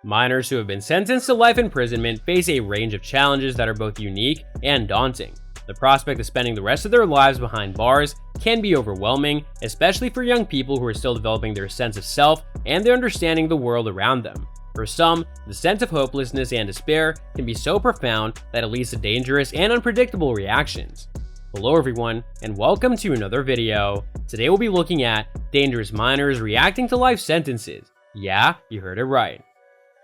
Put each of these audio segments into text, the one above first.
Minors who have been sentenced to life imprisonment face a range of challenges that are both unique and daunting. The prospect of spending the rest of their lives behind bars can be overwhelming, especially for young people who are still developing their sense of self and their understanding of the world around them. For some, the sense of hopelessness and despair can be so profound that it leads to dangerous and unpredictable reactions. Hello everyone, and welcome to another video. Today we'll be looking at dangerous minors reacting to life sentences. Yeah, you heard it right.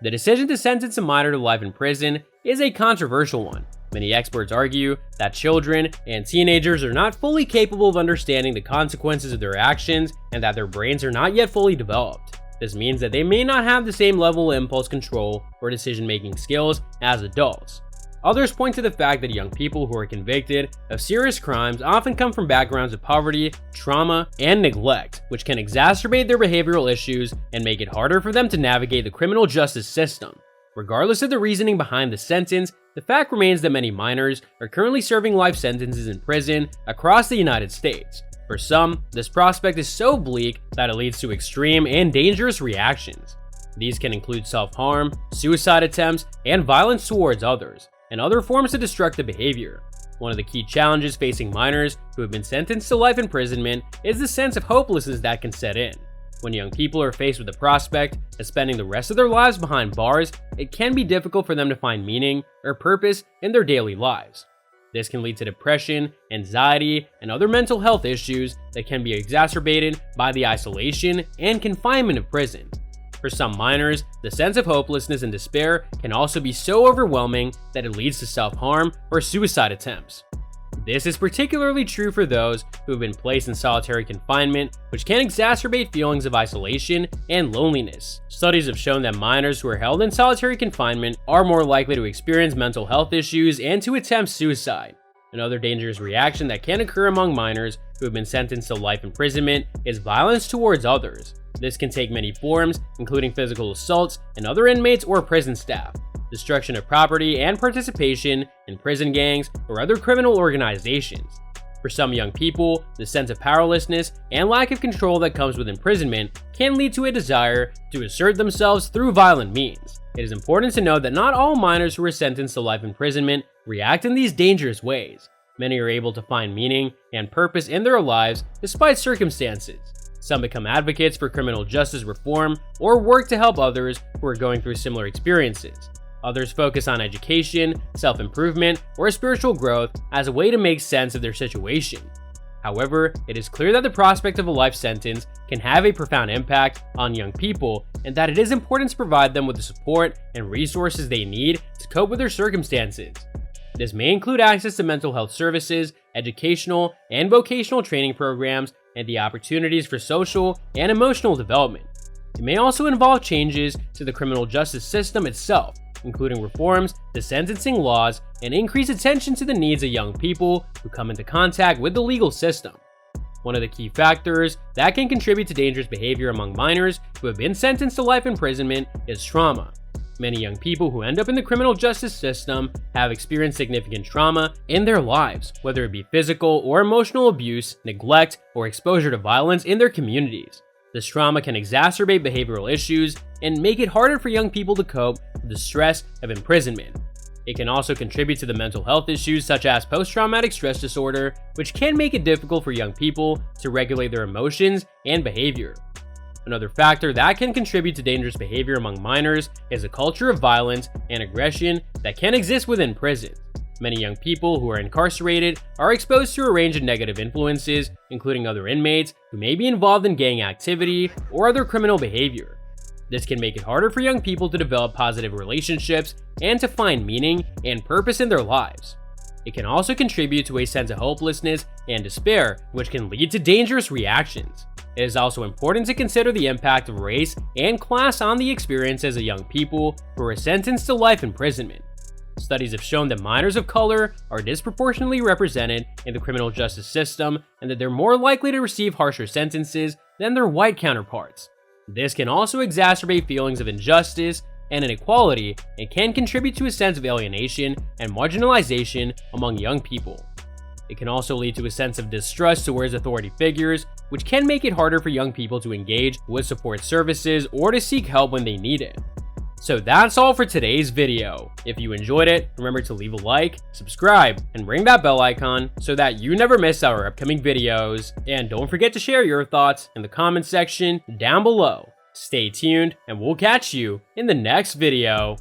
The decision to sentence a minor to life in prison is a controversial one. Many experts argue that children and teenagers are not fully capable of understanding the consequences of their actions and that their brains are not yet fully developed. This means that they may not have the same level of impulse control or decision-making skills as adults. Others point to the fact that young people who are convicted of serious crimes often come from backgrounds of poverty, trauma, and neglect, which can exacerbate their behavioral issues and make it harder for them to navigate the criminal justice system. Regardless of the reasoning behind the sentence, the fact remains that many minors are currently serving life sentences in prison across the United States. For some, this prospect is so bleak that it leads to extreme and dangerous reactions. These can include self-harm, suicide attempts, and violence towards others, and other forms of destructive behavior. One of the key challenges facing minors who have been sentenced to life imprisonment is the sense of hopelessness that can set in. When young people are faced with the prospect of spending the rest of their lives behind bars, it can be difficult for them to find meaning or purpose in their daily lives. This can lead to depression, anxiety, and other mental health issues that can be exacerbated by the isolation and confinement of prison. For some minors, the sense of hopelessness and despair can also be so overwhelming that it leads to self-harm or suicide attempts. This is particularly true for those who have been placed in solitary confinement, which can exacerbate feelings of isolation and loneliness. Studies have shown that minors who are held in solitary confinement are more likely to experience mental health issues and to attempt suicide. Another dangerous reaction that can occur among minors who have been sentenced to life imprisonment is violence towards others. This can take many forms, including physical assaults and other inmates or prison staff, destruction of property, and participation in prison gangs or other criminal organizations. For some young people, the sense of powerlessness and lack of control that comes with imprisonment can lead to a desire to assert themselves through violent means. It is important to note that not all minors who are sentenced to life imprisonment react in these dangerous ways. Many are able to find meaning and purpose in their lives despite circumstances. Some become advocates for criminal justice reform or work to help others who are going through similar experiences. Others focus on education, self-improvement, or spiritual growth as a way to make sense of their situation. However, it is clear that the prospect of a life sentence can have a profound impact on young people and that it is important to provide them with the support and resources they need to cope with their circumstances. This may include access to mental health services, educational and vocational training programs, and the opportunities for social and emotional development. It may also involve changes to the criminal justice system itself, including reforms to sentencing laws and increased attention to the needs of young people who come into contact with the legal system. One of the key factors that can contribute to dangerous behavior among minors who have been sentenced to life imprisonment is trauma. Many young people who end up in the criminal justice system have experienced significant trauma in their lives, whether it be physical or emotional abuse, neglect, or exposure to violence in their communities. This trauma can exacerbate behavioral issues and make it harder for young people to cope with the stress of imprisonment. It can also contribute to the mental health issues such as post-traumatic stress disorder, which can make it difficult for young people to regulate their emotions and behavior. Another factor that can contribute to dangerous behavior among minors is a culture of violence and aggression that can exist within prisons. Many young people who are incarcerated are exposed to a range of negative influences, including other inmates who may be involved in gang activity or other criminal behavior. This can make it harder for young people to develop positive relationships and to find meaning and purpose in their lives. It can also contribute to a sense of hopelessness and despair, which can lead to dangerous reactions. It is also important to consider the impact of race and class on the experiences of young people who are sentenced to life imprisonment. Studies have shown that minors of color are disproportionately represented in the criminal justice system and that they're more likely to receive harsher sentences than their white counterparts. This can also exacerbate feelings of injustice and inequality and can contribute to a sense of alienation and marginalization among young people. It can also lead to a sense of distrust towards authority figures, which can make it harder for young people to engage with support services or to seek help when they need it. So that's all for today's video. If you enjoyed it, remember to leave a like, subscribe, and ring that bell icon so that you never miss our upcoming videos. And don't forget to share your thoughts in the comments section down below. Stay tuned, and we'll catch you in the next video.